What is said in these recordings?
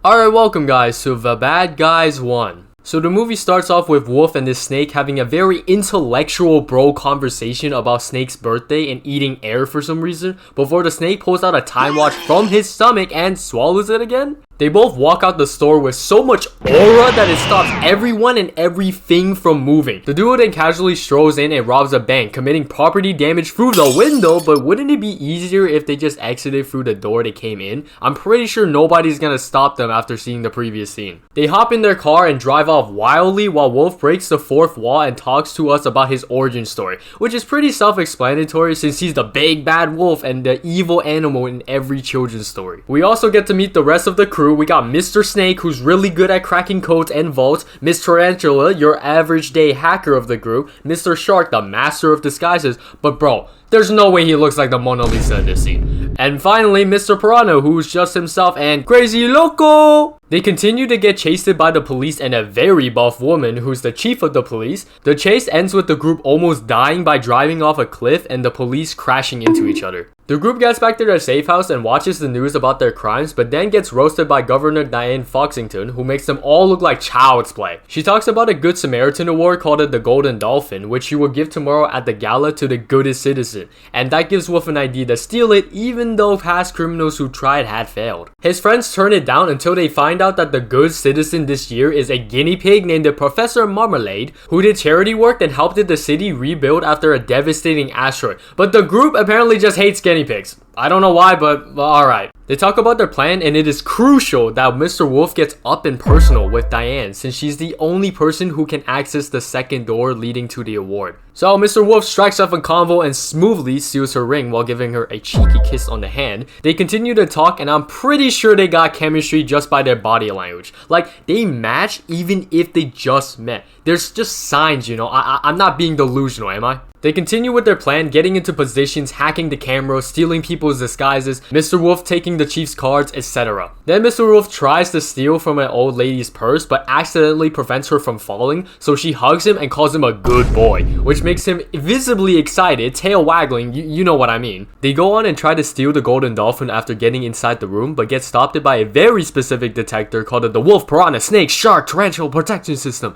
Alright, welcome guys to The Bad Guys 1. So the movie starts off with Wolf and this snake having a very intellectual bro conversation about Snake's birthday and eating air for some reason before the snake pulls out a time watch from his stomach and swallows it again. They both walk out the store with so much aura that it stops everyone and everything from moving. The duo then casually strolls in and robs a bank, committing property damage through the window, but wouldn't it be easier if they just exited through the door they came in? I'm pretty sure nobody's gonna stop them after seeing the previous scene. They hop in their car and drive off wildly while Wolf breaks the fourth wall and talks to us about his origin story, which is pretty self-explanatory since he's the big bad wolf and the evil animal in every children's story. We also get to meet the rest of the crew. We got Mr. Snake, who's really good at cracking codes and vaults, Miss Tarantula, your average day hacker of the group, Mr. Shark, the master of disguises, but bro, there's no way he looks like the Mona Lisa in this scene. And finally, Mr. Piranha, who's just himself and crazy loco! They continue to get chased by the police and a very buff woman who's the chief of the police. The chase ends with the group almost dying by driving off a cliff and the police crashing into each other. The group gets back to their safe house and watches the news about their crimes, but then gets roasted by Governor Diane Foxington, who makes them all look like child's play. She talks about a Good Samaritan award called the Golden Dolphin, which she will give tomorrow at the gala to the goodest citizen, and that gives Wolf an idea to steal it even though past criminals who tried had failed. His friends turn it down until they find out that the good citizen this year is a guinea pig named Professor Marmalade, who did charity work and helped the city rebuild after a devastating asteroid. But the group apparently just hates guinea pigs. I don't know why, but alright. They talk about their plan, and it is crucial that Mr. Wolf gets up and personal with Diane since she's the only person who can access the second door leading to the award. So Mr. Wolf strikes up a convo and smoothly steals her ring while giving her a cheeky kiss on the hand. They continue to talk, and I'm pretty sure they got chemistry just by their body language. Like, they match even if they just met. There's just signs, you know. I'm not being delusional, am I? They continue with their plan, getting into positions, hacking the camera, stealing people's disguises, Mr. Wolf taking the chief's cards, etc. Then Mr. Wolf tries to steal from an old lady's purse but accidentally prevents her from falling, so she hugs him and calls him a good boy, which makes him visibly excited, tail waggling, you know what I mean. They go on and try to steal the Golden Dolphin after getting inside the room, but get stopped by a very specific detector called the Wolf, Piranha, Snake, Shark, Tarantula Protection System.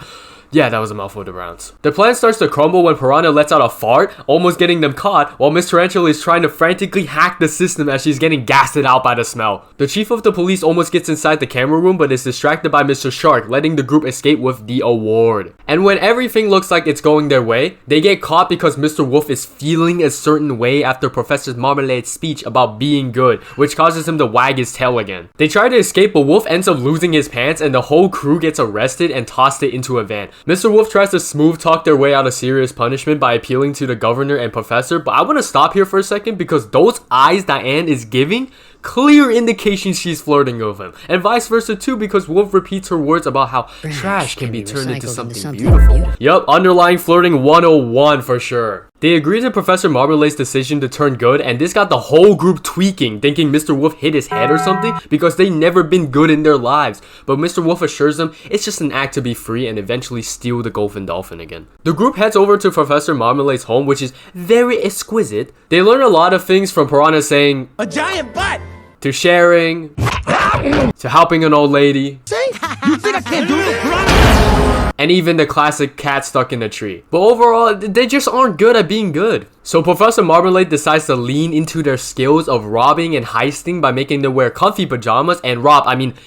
Yeah, that was a mouthful of rounds. The plan starts to crumble when Piranha lets out a fart, almost getting them caught, while Miss Tarantula is trying to frantically hack the system as she's getting gassed out by the smell. The chief of the police almost gets inside the camera room but is distracted by Mr. Shark, letting the group escape with the award. And when everything looks like it's going their way, they get caught because Mr. Wolf is feeling a certain way after Professor Marmalade's speech about being good, which causes him to wag his tail again. They try to escape, but Wolf ends up losing his pants and the whole crew gets arrested and tossed it into a van. Mr. Wolf tries to smooth talk their way out of serious punishment by appealing to the governor and professor, but I want to stop here for a second because those eyes Diane is giving, clear indication she's flirting with him, and vice versa too because Wolf repeats her words about how trash can be turned into something beautiful. Yup, underlying flirting 101 for sure. They agree to Professor Marmalade's decision to turn good, and this got the whole group tweaking, thinking Mr. Wolf hit his head or something because they've never been good in their lives. But Mr. Wolf assures them it's just an act to be free and eventually steal the Golden Dolphin again. The group heads over to Professor Marmalade's home, which is very exquisite. They learn a lot of things from Piranha saying, "A giant butt!" to sharing, to helping an old lady. See? You think I can't do it, Piranha? And even the classic cat stuck in a tree. But overall, they just aren't good at being good. So Professor Marmalade decides to lean into their skills of robbing and heisting by making them wear comfy pajamas and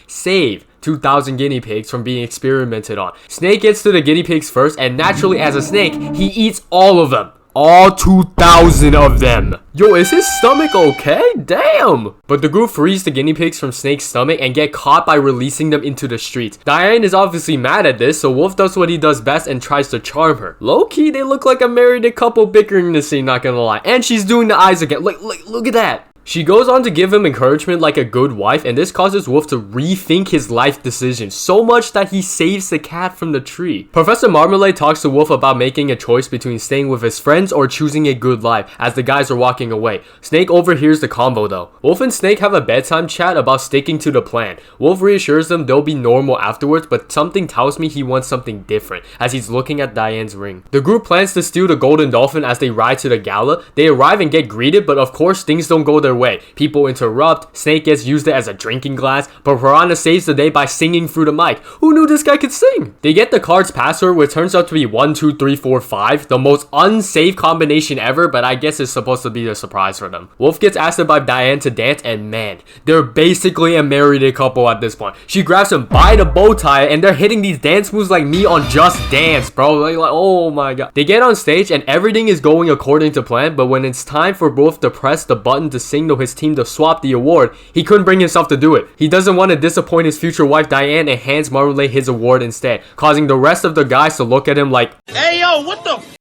save 2,000 guinea pigs from being experimented on. Snake gets to the guinea pigs first, and naturally as a snake, he eats all of them. All 2,000 of them. Yo, is his stomach okay? Damn! But the group frees the guinea pigs from Snake's stomach and get caught by releasing them into the streets. Diane is obviously mad at this, so Wolf does what he does best and tries to charm her. Low-key, they look like a married couple bickering in this scene, not gonna lie. And she's doing the eyes again. Look at that. She goes on to give him encouragement like a good wife, and this causes Wolf to rethink his life decisions so much that he saves the cat from the tree. Professor Marmalade talks to Wolf about making a choice between staying with his friends or choosing a good life as the guys are walking away. Snake overhears the convo though. Wolf and Snake have a bedtime chat about sticking to the plan. Wolf reassures them they'll be normal afterwards, but something tells me he wants something different as he's looking at Diane's ring. The group plans to steal the Golden Dolphin as they ride to the gala. They arrive and get greeted, but of course things don't go their their way. People interrupt, Snake gets used as a drinking glass, but Piranha saves the day by singing through the mic. Who knew this guy could sing? They get the card's password, which turns out to be 1, 2, 3, 4, 5, the most unsafe combination ever, but I guess it's supposed to be a surprise for them. Wolf gets asked by Diane to dance, and man, they're basically a married couple at this point. She grabs him by the bow tie, and they're hitting these dance moves like me on Just Dance, bro. Like, oh my god. They get on stage, and everything is going according to plan, but when it's time for Wolf to press the button to signal his team to swap the award, he couldn't bring himself to do it. He doesn't want to disappoint his future wife Diane and hands Marmalade his award instead, causing the rest of the guys to look at him like, "Hey yo, what the f?"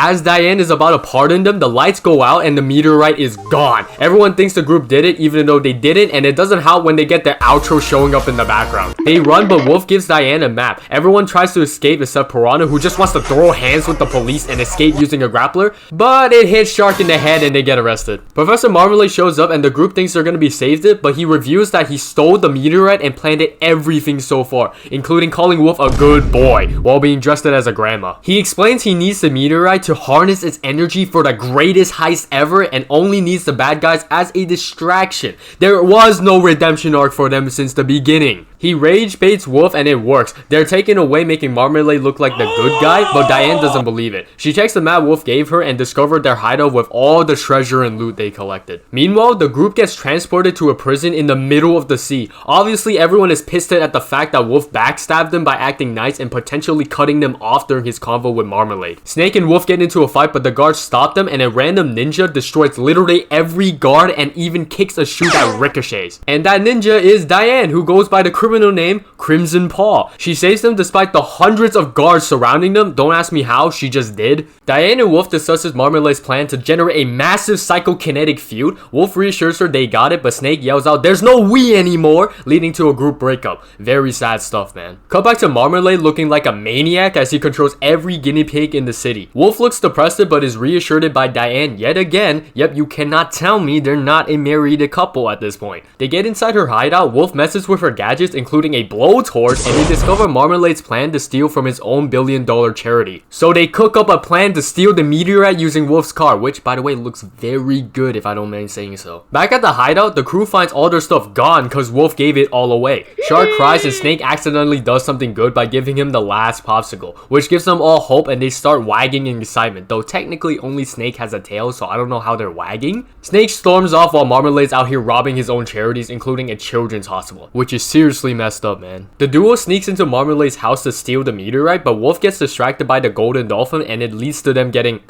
As Diane is about to pardon them, the lights go out and the meteorite is gone. Everyone thinks the group did it even though they didn't, and it doesn't help when they get their outro showing up in the background. They run, but Wolf gives Diane a map. Everyone tries to escape except Piranha, who just wants to throw hands with the police and escape using a grappler, but it hits Shark in the head and they get arrested. Professor Marmalade shows up and the group thinks they're gonna be saved it, but he reveals that he stole the meteorite and planted everything so far, including calling Wolf a good boy while being dressed as a grandma. He explains he needs the meteorite to harness its energy for the greatest heist ever and only needs the bad guys as a distraction. There was no redemption arc for them since the beginning. He rage baits Wolf and it works. They're taken away, making Marmalade look like the good guy, but Diane doesn't believe it. She checks the map Wolf gave her and discovered their hideout with all the treasure and loot they collected. Meanwhile, the group gets transported to a prison in the middle of the sea. Obviously, everyone is pissed at the fact that Wolf backstabbed them by acting nice and potentially cutting them off during his convo with Marmalade. Snake and Wolf get into a fight, but the guards stop them and a random ninja destroys literally every guard and even kicks a shoe that ricochets. And that ninja is Diane, who goes by the criminal name Crimson Paw. She saves them despite the hundreds of guards surrounding them. Don't ask me how, she just did. Diane and Wolf discusses Marmalade's plan to generate a massive psychokinetic feud. Wolf reassures her they got it, but Snake yells out, "There's no we anymore," leading to a group breakup. Very sad stuff, man. Cut back to Marmalade looking like a maniac as he controls every guinea pig in the city. Wolf looks depressed but is reassured by Diane yet again. Yep, you cannot tell me they're not a married couple at this point. They get inside her hideout. Wolf messes with her gadgets, including a blowtorch, and they discover Marmalade's plan to steal from his own billion-dollar charity. So they cook up a plan to steal the meteorite using Wolf's car, which by the way looks very good if I don't mind saying so. Back at the hideout, the crew finds all their stuff gone because Wolf gave it all away. Shark cries and Snake accidentally does something good by giving him the last popsicle, which gives them all hope and they start wagging in excitement, though technically only Snake has a tail, so I don't know how they're wagging. Snake storms off while Marmalade's out here robbing his own charities, including a children's hospital, which is seriously messed up, man. The duo sneaks into Marmalade's house to steal the meteorite, but Wolf gets distracted by the golden dolphin and it leads to them getting...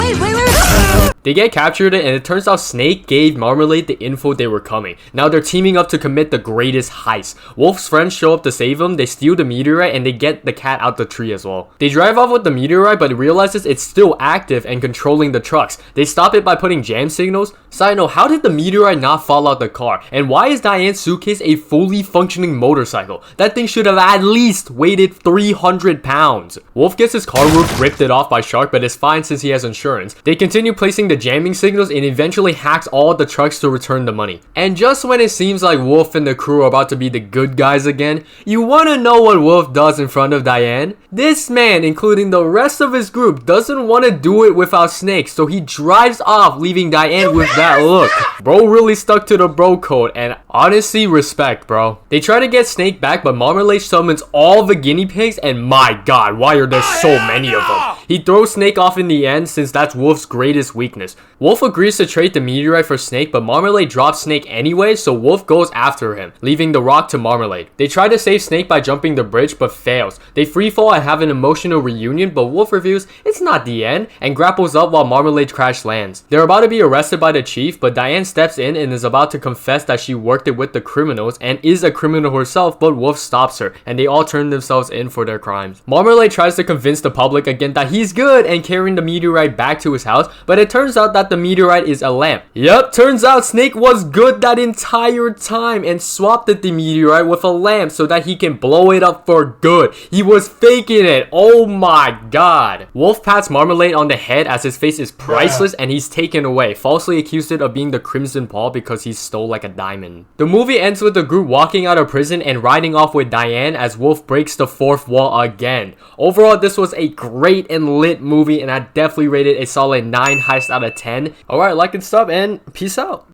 They get captured and it turns out Snake gave Marmalade the info they were coming. Now they're teaming up to commit the greatest heist. Wolf's friends show up to save him, they steal the meteorite and they get the cat out the tree as well. They drive off with the meteorite but realizes it's still active and controlling the trucks. They stop it by putting jam signals. Side note, how did the meteorite not fall out the car? And why is Diane's suitcase a fully functioning motorcycle? That thing should have at least weighted 300 pounds. Wolf gets his car roof ripped off by Shark, but it's fine since he has insurance. They continue placing the jamming signals and eventually hacks all the trucks to return the money. And just when it seems like Wolf and the crew are about to be the good guys again, you wanna know what Wolf does in front of Diane? This man, including the rest of his group, doesn't want to do it without Snake, so he drives off, leaving Diane with that look. Bro really stuck to the bro code, and honestly, respect, bro. They try to get Snake back, but Marmalade summons all the guinea pigs, and my god, why are there so many of them? He throws Snake off in the end, since that's Wolf's greatest weakness. Wolf agrees to trade the meteorite for Snake, but Marmalade drops Snake anyway, so Wolf goes after him, leaving the rock to Marmalade. They try to save Snake by jumping the bridge, but fails. They freefall and have an emotional reunion, but Wolf reviews it's not the end, and grapples up while Marmalade crash lands. They're about to be arrested by the chief, but Diane steps in and is about to confess that she worked it with the criminals and is a criminal herself, but Wolf stops her, and they all turn themselves in for their crimes. Marmalade tries to convince the public again that he's good and carrying the meteorite back to his house, but it turns out that the meteorite is a lamp. Yep, turns out Snake was good that entire time and swapped the meteorite with a lamp so that he can blow it up for good. He was faking it. Oh my god. Wolf pats Marmalade on the head as his face is priceless and he's taken away, falsely accused of being the Crimson Paw because he stole like a diamond. The movie ends with the group walking out of prison and riding off with Diane as Wolf breaks the fourth wall again. Overall, this was a great and lit movie and I definitely rated a solid 9 heist out of 10. Alright, like and sub and peace out.